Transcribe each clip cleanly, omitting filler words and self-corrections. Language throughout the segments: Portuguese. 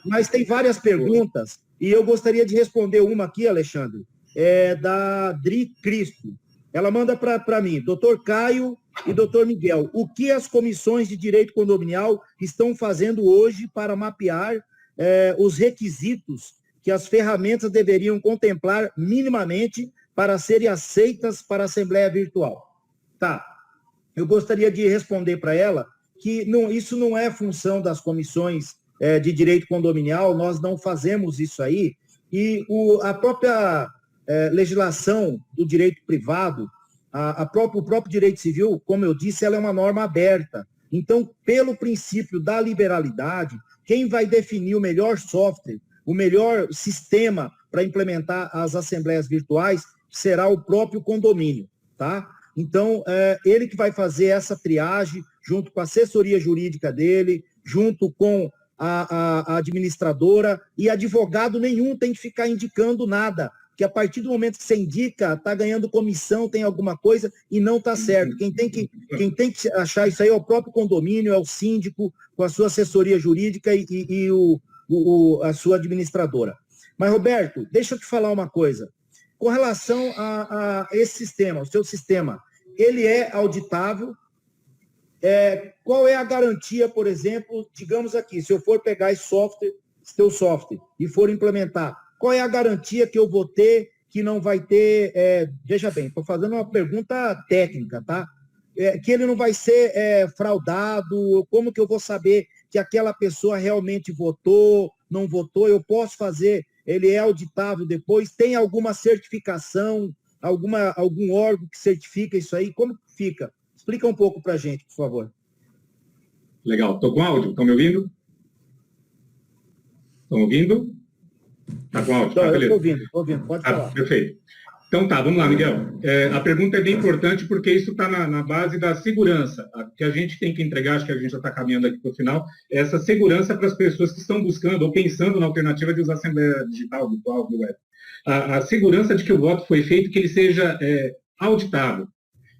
mas tem várias perguntas, e eu gostaria de responder uma aqui, Alexandre, da Dri Cristo. Ela manda para mim, doutor Caio e doutor Miguel, o que as comissões de direito condominial estão fazendo hoje para mapear os requisitos que as ferramentas deveriam contemplar minimamente para serem aceitas para a Assembleia Virtual? Tá, eu gostaria de responder para ela que isso não é função das comissões de direito condominial, nós não fazemos isso aí, e a própria legislação do direito privado, o próprio direito civil, como eu disse, ela é uma norma aberta. Então, pelo princípio da liberalidade, quem vai definir o melhor software, o melhor sistema para implementar as assembleias virtuais será o próprio condomínio, tá? Então, ele que vai fazer essa triagem, junto com a assessoria jurídica dele, junto com a administradora, e advogado nenhum tem que ficar indicando nada, que a partir do momento que você indica, está ganhando comissão, tem alguma coisa, e não está certo. Quem tem que achar isso aí é o próprio condomínio, é o síndico, com a sua assessoria jurídica e a sua administradora. Mas, Roberto, deixa eu te falar uma coisa. Com relação a esse sistema, o seu sistema, ele é auditável? Qual é a garantia, por exemplo, digamos aqui, se eu for pegar esse teu software, e for implementar, qual é a garantia que eu vou ter que não vai ter, veja bem, estou fazendo uma pergunta técnica, tá? Que ele não vai ser fraudado, como que eu vou saber que aquela pessoa realmente votou, não votou, eu posso fazer, ele é auditável depois, tem alguma certificação, algum órgão que certifica isso aí, como que fica? Explica um pouco para a gente, por favor. Legal, estou com áudio, estão me ouvindo? Estão ouvindo? Está com áudio? Tá, beleza. Estou ouvindo, pode falar. Perfeito. Então tá, vamos lá, Miguel. A pergunta é bem importante porque isso está na base da segurança. Que a gente tem que entregar, acho que a gente já está caminhando aqui para o final, é essa segurança para as pessoas que estão buscando ou pensando na alternativa de usar a Assembleia Digital, virtual, do web. A segurança de que o voto foi feito, que ele seja auditável.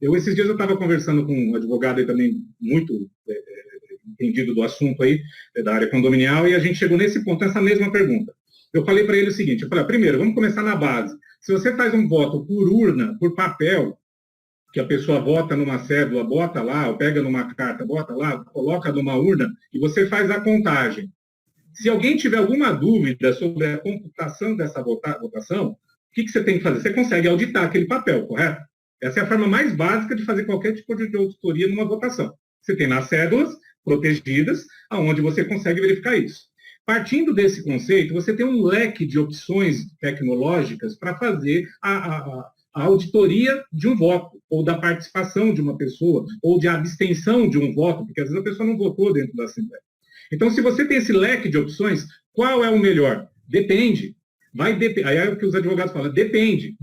Esses dias eu estava conversando com um advogado aí também muito entendido do assunto aí, da área condominial, e a gente chegou nesse ponto, nessa mesma pergunta. Eu falei para ele o seguinte, eu falei, primeiro, vamos começar na base. Se você faz um voto por urna, por papel, que a pessoa vota numa cédula, bota lá, ou pega numa carta, bota lá, coloca numa urna, e você faz a contagem. Se alguém tiver alguma dúvida sobre a computação dessa votação, o que você tem que fazer? Você consegue auditar aquele papel, correto? Essa é a forma mais básica de fazer qualquer tipo de auditoria numa votação. Você tem nas cédulas protegidas, aonde você consegue verificar isso. Partindo desse conceito, você tem um leque de opções tecnológicas para fazer a auditoria de um voto, ou da participação de uma pessoa, ou de abstenção de um voto, porque às vezes a pessoa não votou dentro da Assembleia. Então, se você tem esse leque de opções, qual é o melhor? Depende. Aí é o que os advogados falam, depende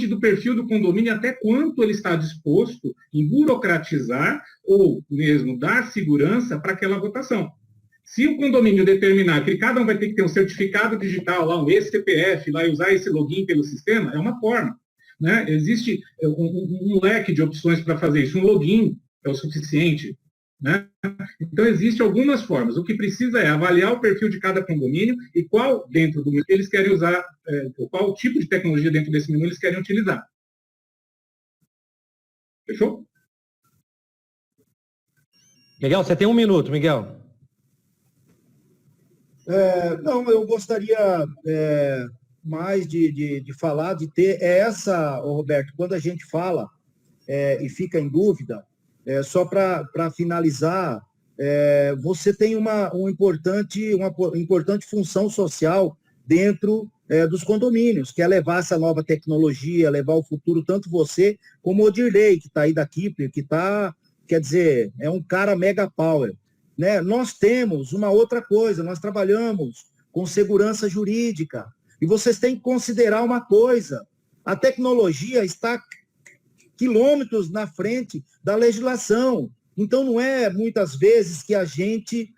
do perfil do condomínio, até quanto ele está disposto em burocratizar ou mesmo dar segurança para aquela votação. Se o condomínio determinar que cada um vai ter que ter um certificado digital, lá, um eCPF, lá, e usar esse login pelo sistema, é uma forma. Né? Existe um leque de opções para fazer isso, um login é o suficiente. Né? Então, existem algumas formas. O que precisa é avaliar o perfil de cada condomínio e qual, dentro do menu, eles querem usar, qual tipo de tecnologia dentro desse menu eles querem utilizar. Fechou? Miguel, você tem 1 minuto, Miguel. Não, eu gostaria mais de falar, de ter essa, Roberto, quando a gente fala e fica em dúvida, só para finalizar, você tem uma importante função social dentro dos condomínios, que é levar essa nova tecnologia, levar o futuro, tanto você como o Odirley, que está aí da Kipler, que está, quer dizer, é um cara mega power. Né? Nós temos uma outra coisa, nós trabalhamos com segurança jurídica, e vocês têm que considerar uma coisa, a tecnologia está quilômetros na frente da legislação, então não é muitas vezes que a gente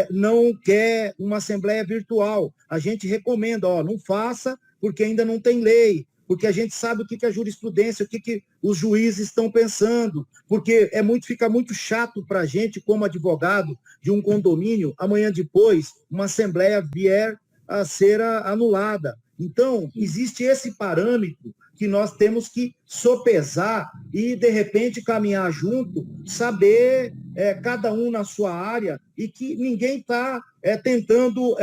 não quer uma assembleia virtual, a gente recomenda, não faça, porque ainda não tem lei, porque a gente sabe o que é jurisprudência, o que os juízes estão pensando, porque fica muito chato para a gente, como advogado de um condomínio, amanhã depois, uma assembleia vier a ser anulada. Então, existe esse parâmetro que nós temos que sopesar e, de repente, caminhar junto, saber cada um na sua área e que ninguém está tentando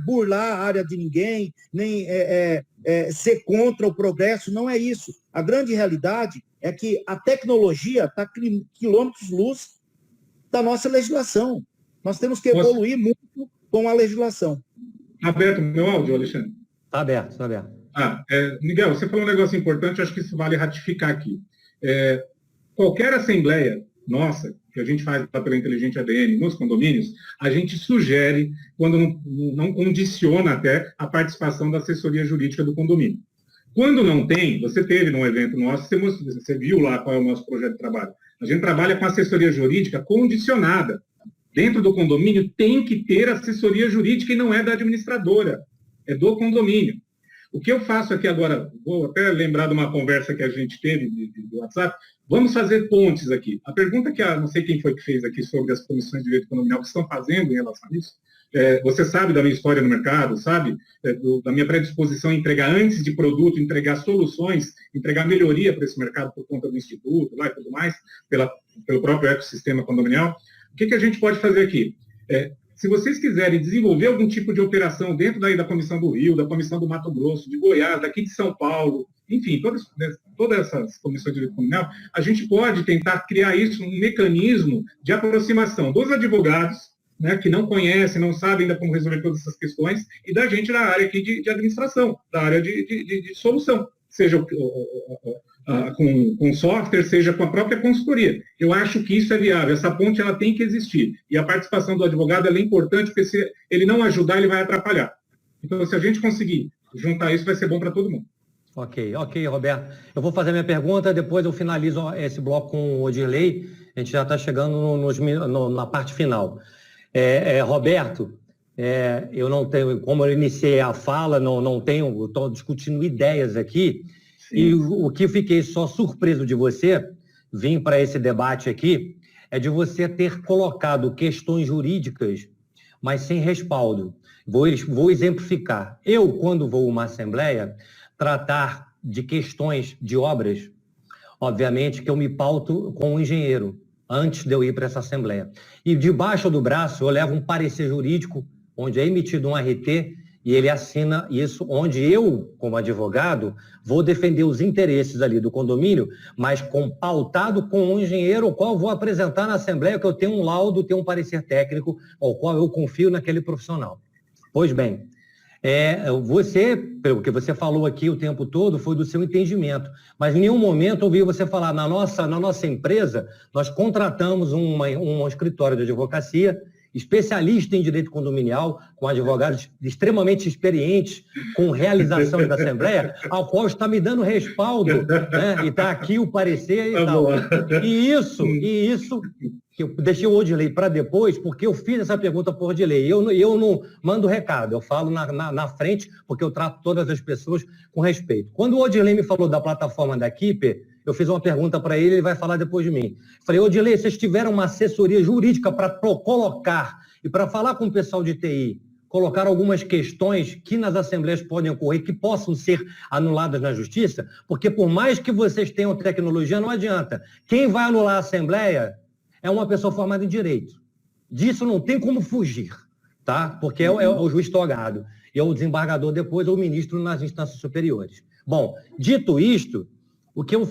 burlar a área de ninguém, nem ser contra o progresso, não é isso. A grande realidade é que a tecnologia está quilômetros-luz da nossa legislação. Nós temos que evoluir muito com a legislação. Aberto o meu áudio, Alexandre? Está aberto, está aberto. Miguel, você falou um negócio importante, acho que isso vale ratificar aqui. Qualquer assembleia nossa, que a gente faz pela Inteligente ADN nos condomínios, a gente sugere, quando não condiciona até, a participação da assessoria jurídica do condomínio. Quando não tem, você teve num evento nosso, você viu lá qual é o nosso projeto de trabalho. A gente trabalha com assessoria jurídica condicionada. Dentro do condomínio tem que ter assessoria jurídica e não é da administradora, é do condomínio. O que eu faço aqui agora, vou até lembrar de uma conversa que a gente teve do WhatsApp, vamos fazer pontes aqui. A pergunta que não sei quem foi que fez aqui sobre as comissões de direito condominial que estão fazendo em relação a isso, você sabe da minha história no mercado, sabe da minha predisposição a entregar antes de produto, entregar soluções, entregar melhoria para esse mercado por conta do instituto lá e tudo mais, pelo próprio ecossistema condominial. O que a gente pode fazer aqui? Se vocês quiserem desenvolver algum tipo de operação dentro da Comissão do Rio, da Comissão do Mato Grosso, de Goiás, daqui de São Paulo, enfim, todas essas comissões de direito condominial, a gente pode tentar criar isso, um mecanismo de aproximação dos advogados, né, que não conhecem, não sabem ainda como resolver todas essas questões, e da gente na área aqui de administração, da área de solução, seja com software, seja com a própria consultoria. Eu acho que isso é viável, essa ponte ela tem que existir. E a participação do advogado ela é importante, porque se ele não ajudar, ele vai atrapalhar. Então, se a gente conseguir juntar isso, vai ser bom para todo mundo. Ok, Roberto. Eu vou fazer minha pergunta, depois eu finalizo esse bloco com o Odirley. A gente já está chegando na parte final. Roberto, eu não tenho, como eu iniciei a fala, eu estou discutindo ideias aqui. Sim. E o que eu fiquei só surpreso de você vir para esse debate aqui é de você ter colocado questões jurídicas, mas sem respaldo. Vou exemplificar. Eu, quando vou a uma assembleia, tratar de questões de obras, obviamente que eu me pauto com um engenheiro, antes de eu ir para essa assembleia. E debaixo do braço eu levo um parecer jurídico, onde é emitido um RT, e ele assina isso, onde eu, como advogado, vou defender os interesses ali do condomínio, mas pautado com um engenheiro, ao qual vou apresentar na Assembleia que eu tenho um laudo, tenho um parecer técnico, ao qual eu confio naquele profissional. Pois bem, você, pelo que você falou aqui o tempo todo, foi do seu entendimento, mas em nenhum momento ouvi você falar, na nossa empresa, nós contratamos um escritório de advocacia, especialista em direito condominial, com advogados extremamente experientes, com realizações da Assembleia, ao qual está me dando respaldo, né? E está aqui o parecer e tal. E isso, que eu deixei o Odirley para depois, porque eu fiz essa pergunta por Odirley. Eu não mando recado, eu falo na frente, porque eu trato todas as pessoas com respeito. Quando o Odirley me falou da plataforma da Keeper, eu fiz uma pergunta para ele vai falar depois de mim. Falei, Odirley, vocês tiveram uma assessoria jurídica para colocar e para falar com o pessoal de TI, colocar algumas questões que nas assembleias podem ocorrer, que possam ser anuladas na justiça? Porque por mais que vocês tenham tecnologia, não adianta. Quem vai anular a assembleia é uma pessoa formada em direito. Disso não tem como fugir, tá? Porque é o juiz togado, e é o desembargador depois, ou o ministro nas instâncias superiores. Bom, dito isto, o que eu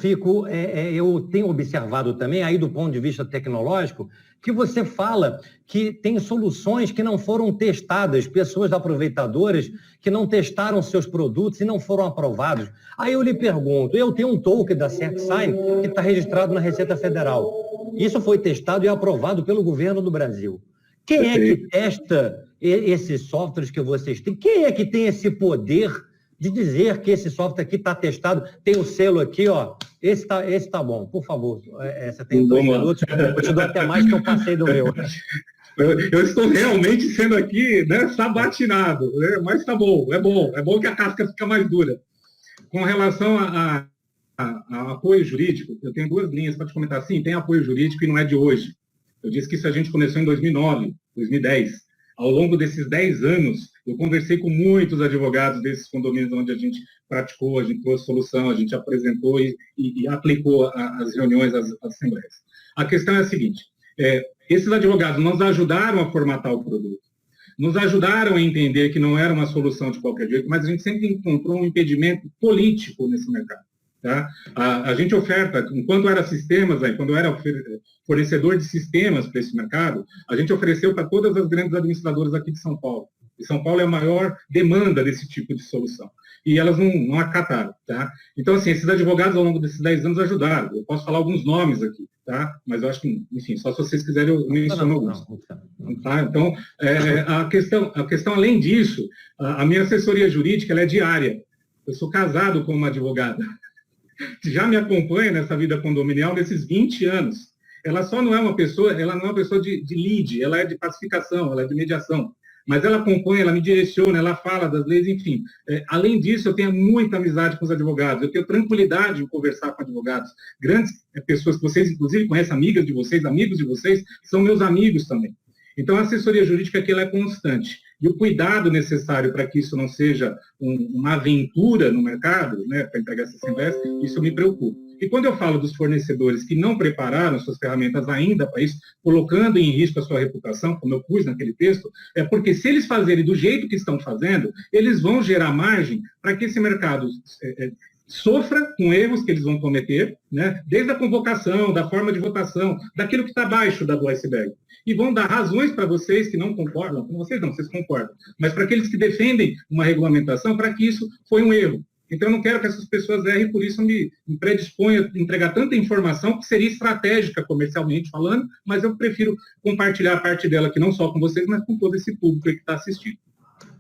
eu tenho observado também, aí do ponto de vista tecnológico, que você fala que tem soluções que não foram testadas, pessoas aproveitadoras que não testaram seus produtos e não foram aprovados. Aí eu lhe pergunto, eu tenho um token da CertSign que está registrado na Receita Federal. Isso foi testado e aprovado pelo governo do Brasil. Quem é que testa esses softwares que vocês têm? Quem é que tem esse poder de dizer que esse software aqui está testado, tem o selo aqui, ó, esse tá bom, por favor, você tem 2 minutos, eu te dou até mais que eu passei do meu. Eu estou realmente sendo aqui, né, sabatinado, né, mas tá bom, é bom que a casca fica mais dura. Com relação a apoio jurídico, eu tenho duas linhas para te comentar. Sim, tem apoio jurídico e não é de hoje. Eu disse que isso a gente começou em 2009, 2010. Ao longo desses 10 anos, eu conversei com muitos advogados desses condomínios onde a gente praticou, a gente trouxe solução, a gente apresentou e aplicou as reuniões, as assembleias. A questão é a seguinte, esses advogados nos ajudaram a formatar o produto, nos ajudaram a entender que não era uma solução de qualquer jeito, mas a gente sempre encontrou um impedimento político nesse mercado. Tá? A gente oferta, enquanto era sistemas, quando eu era fornecedor de sistemas para esse mercado, a gente ofereceu para todas as grandes administradoras aqui de São Paulo. E São Paulo é a maior demanda desse tipo de solução. E elas não acataram. Tá? Então, assim, esses advogados ao longo desses 10 anos ajudaram. Eu posso falar alguns nomes aqui, tá? Mas eu acho que, enfim, só se vocês quiserem eu menciono alguns. Tá? Então, a questão, além disso, a minha assessoria jurídica ela é diária. Eu sou casado com uma advogada. Já me acompanha nessa vida condominial nesses 20 anos. Ela só não é uma pessoa, ela não é uma pessoa de lead, ela é de pacificação, ela é de mediação. Mas ela acompanha, ela me direciona, ela fala das leis, enfim. Além disso, eu tenho muita amizade com os advogados, eu tenho tranquilidade em conversar com advogados. Grandes pessoas que vocês, inclusive, conhecem, amigas de vocês, amigos de vocês, são meus amigos também. Então, a assessoria jurídica aqui ela é constante. E o cuidado necessário para que isso não seja uma aventura no mercado, né, para entregar essa assembleia, isso me preocupa. E quando eu falo dos fornecedores que não prepararam suas ferramentas ainda para isso, colocando em risco a sua reputação, como eu pus naquele texto, é porque se eles fazerem do jeito que estão fazendo, eles vão gerar margem para que esse mercado sofra com erros que eles vão cometer, né, desde a convocação, da forma de votação, daquilo que está abaixo do iceberg. E vão dar razões para vocês que não concordam, com vocês não, vocês concordam, mas para aqueles que defendem uma regulamentação, para que isso foi um erro. Então, eu não quero que essas pessoas errem, por isso eu me predisponho a entregar tanta informação que seria estratégica comercialmente falando, mas eu prefiro compartilhar a parte dela, que não só com vocês, mas com todo esse público que está assistindo.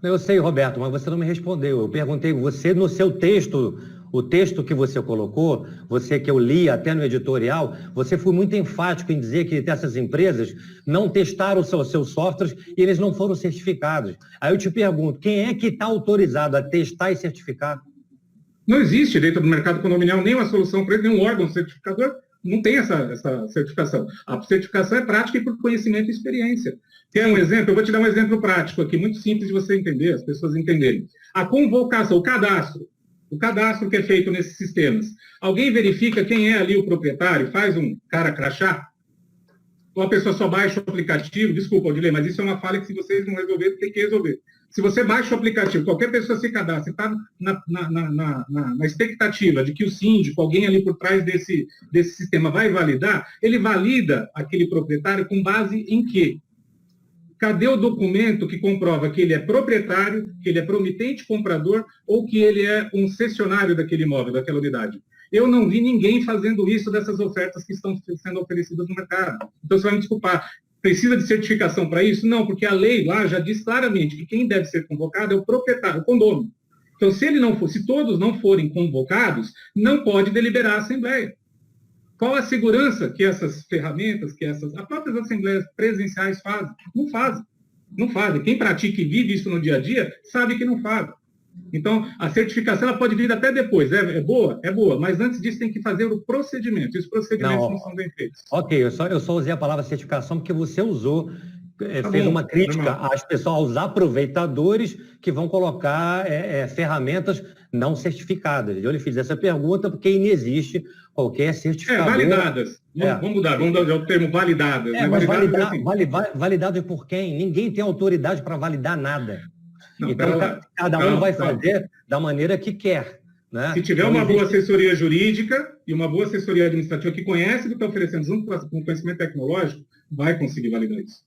Eu sei, Roberto, mas você não me respondeu. Eu perguntei, você no seu texto, o texto que você colocou, você que eu li até no editorial, você foi muito enfático em dizer que essas empresas não testaram os seus softwares e eles não foram certificados. Aí eu te pergunto, quem é que está autorizado a testar e certificar? Não existe dentro do mercado condominial nenhuma solução para ele, nenhum órgão certificador, não tem essa certificação. A certificação é prática e por conhecimento e experiência. Quer um exemplo? Eu vou te dar um exemplo prático aqui, muito simples de você entender, as pessoas entenderem. A convocação, o cadastro que é feito nesses sistemas. Alguém verifica quem é ali o proprietário, faz um cara crachá? Ou a pessoa só baixa o aplicativo? Desculpa, Odilei, mas isso é uma falha que se vocês não resolverem, tem que resolver. Se você baixa o aplicativo, qualquer pessoa se cadastra, está na expectativa de que o síndico, alguém ali por trás desse sistema vai validar, ele valida aquele proprietário com base em quê? Cadê o documento que comprova que ele é proprietário, que ele é promitente comprador ou que ele é um cessionário daquele imóvel, daquela unidade? Eu não vi ninguém fazendo isso dessas ofertas que estão sendo oferecidas no mercado. Então, você vai me desculpar, precisa de certificação para isso? Não, porque a lei lá já diz claramente que quem deve ser convocado é o proprietário, o condômino. Então, se todos não forem convocados, não pode deliberar a assembleia. Qual a segurança que essas ferramentas, as próprias assembleias presenciais fazem? Não fazem. Não fazem. Quem pratica e vive isso no dia a dia sabe que não faz. Então, a certificação ela pode vir até depois. É boa? É boa. Mas antes disso tem que fazer o procedimento. E os procedimentos não são bem feitos. Ok, eu só usei a palavra certificação porque você usou, fez uma crítica às pessoas, aos aproveitadores que vão colocar ferramentas não certificadas. Eu lhe fiz essa pergunta porque inexiste qualquer certificador. Validadas. Vamos mudar o termo validadas. Mas validadas por quem? Ninguém tem autoridade para validar nada. Não, então, cada um vai fazer da maneira que quer. Né? Se tiver uma boa assessoria jurídica e uma boa assessoria administrativa que conhece o que está oferecendo junto com o conhecimento tecnológico, vai conseguir validar isso.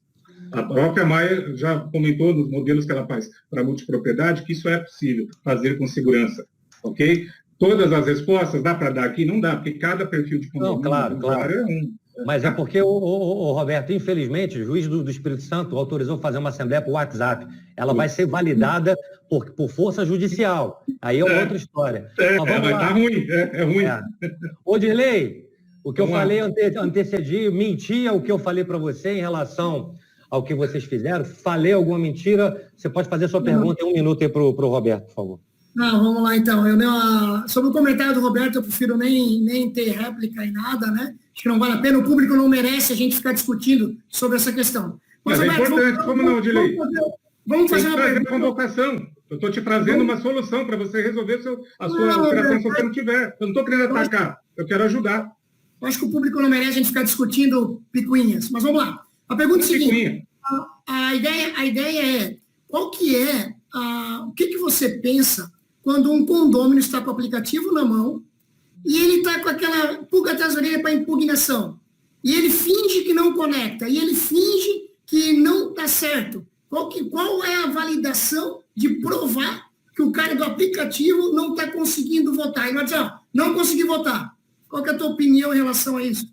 A própria Maia já comentou nos modelos que ela faz para multipropriedade que isso é possível fazer com segurança. Ok? Todas as respostas dá para dar aqui? Não dá, porque cada perfil de condomínio claro. É um. Mas é porque, Roberto, infelizmente, o juiz do Espírito Santo autorizou fazer uma assembleia por WhatsApp. Ela vai ser validada por força judicial. Aí é uma outra história. Vai estar ruim. É ruim. Odilei, o que eu falei antecedi, mentia o que eu falei para você em relação ao que vocês fizeram? Falei alguma mentira? Você pode fazer sua pergunta em 1 minuto aí para o Roberto, por favor. Não, vamos lá então. Sobre o comentário do Roberto, eu prefiro nem ter réplica em nada, né? Acho que não vale a pena, o público não merece a gente ficar discutindo sobre essa questão. Mas Roberto, é importante, como não, Odilei? Vamos fazer uma pergunta. pergunta. Convocação. Eu estou te trazendo uma solução para você resolver a sua operação se você não tiver. Eu não estou querendo atacar, eu quero ajudar. Eu acho que o público não merece a gente ficar discutindo picuinhas, mas vamos lá. A pergunta é a seguinte, a ideia é, qual que é, o que você pensa quando um condômino está com o aplicativo na mão e ele está com aquela pulga atrás da orelha para impugnação, e ele finge que não conecta, e ele finge que não está certo. Qual é a validação de provar que o cara do aplicativo não está conseguindo votar? E não adianta, não consegui votar. Qual que é a tua opinião em relação a isso?